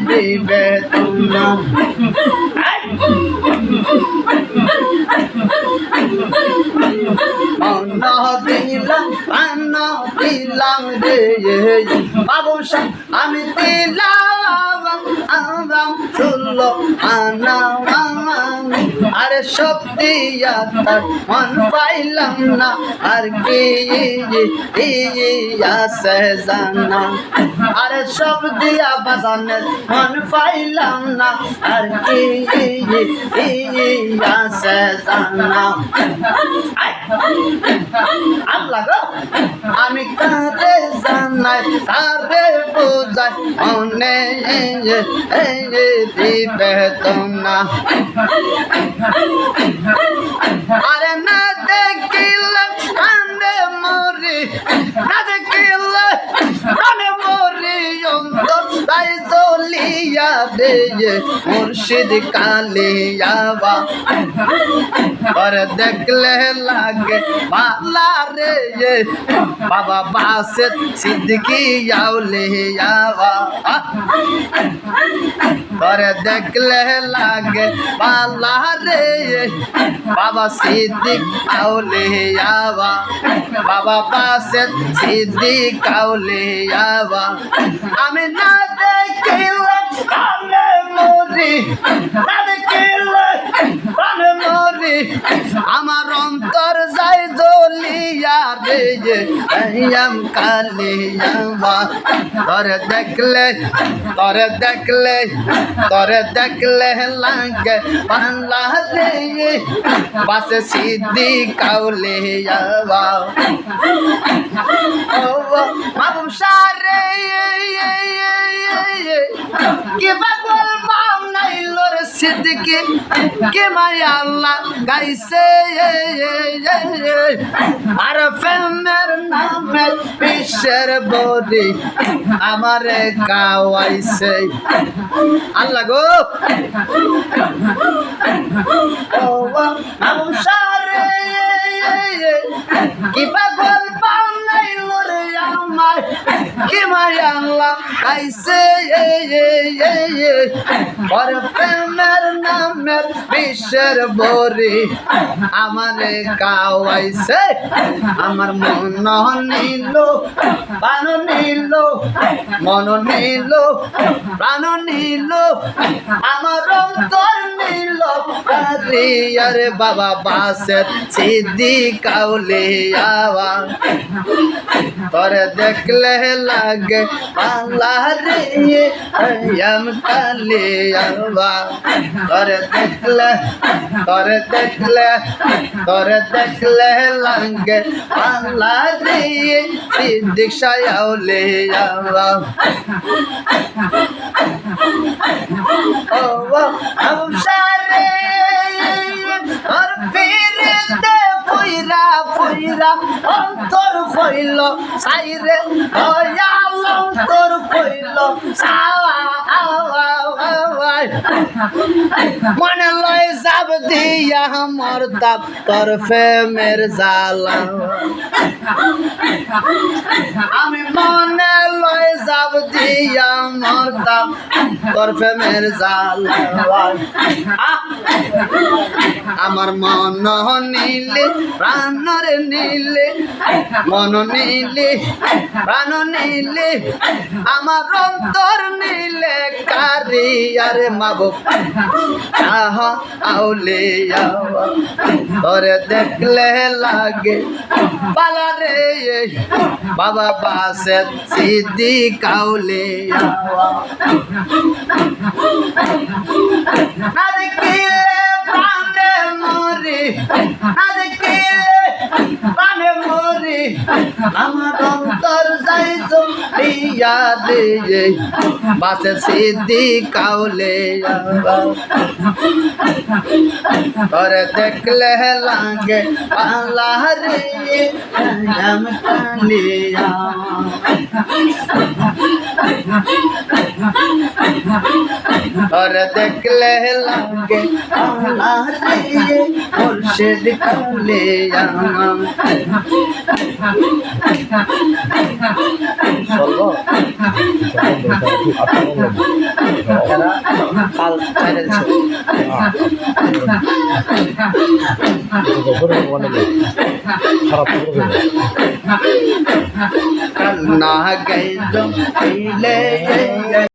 দিবে তোমরা দিলাম রে বাবুসা আমি দিলাম ষোলো আনা আরে সব দিয়া তার মন পাইলাম না আর কি আছে জানা আরে সব দিয়া বাজানের মন পাইলাম না আর কি আছে জানা আল্লাহ গো আমি কারে জানাই কারে বোঝাই মনে দিবে তোমরা আরে না দেখিলে কান্দে মরি না দেখিলে কানে মরি অন্তর তাই জ্বলিয়া দে মুর্শিদ কালিয়াবা और देखले लागे माला रे बाबा बासित सिद्दीकी यावले यावा और देखले लागे माला रे बाबा सिद्दीक आवले यावा बाबा बासित सिद्दीक आवले यावा आमी ना देखिले काने मोरी ना देखिले काने मोरी আমার অন্তর যাই জ্বলিয়া রে আম কালিয়াবা তোরে দেখলে লাগে পাল্লা রে বাসে সিদ্ধি কাউলে যাবা ও বাবু সারে কি পাগল বানাইলো রে সিদ্দিকি কে মায়া আল্লাহ গাইছে আর প্রেমের নামে বিশ্বের বডি আমারে কাওয়াইছে আল্লাহ গো সারে কি পাগল বানাইলো রে আমার কি মায়া আল্লাহ গাইছে আর প্রেমের নামে বিশ্বের বডি আমারে কাওয়াইছে আমার মন নিল প্রাণ নিল মন নিল প্রাণ নিল আমার অন্তর নিল আরে বাবা বাসের সিদ্ধি কাউলে আওয়া তোরে দেখলে লাগে পাল্লা রে আম কালিয়াবা তোরে দেখলে লাগে পাল্লা রে সিদ্দিক সায়াউলে যাওয়া ও আমসারে আর ফিরতে পুইরা অন্তর কইল সাইরে দয়াল অন্তর কইল সাওয়া মনে লয় যাব দিয়া আমার তাপ তরফে মের জালা আমি মনে লয় যাব দিয়া আমার তাপ তরফে মের জালা আমার মন নিলে প্রাণর নিলে মন নিলে প্রাণ নিলে আমার অন্তর নিলে কারি আরে মাবুক আহা আউলে যাওয়া তোরে দেখলে লাগে পালা রে বাবা বাসে সিদ্ধি কাউলে যাওয়া না দেখিলে প্রাণে মরি না দেখিলে প্রাণে মরি আমার অন্তর যাই দিয়া দে বাসে সিদ্ধি কাউলে যাওয়া তোরে দেখলে লাগে পাল্লা রে আম কালিয়া তোরে দেখলে লাগে আনারে মুর্শিদ কালে আমার কাল ছেড়ে কাল না গাইল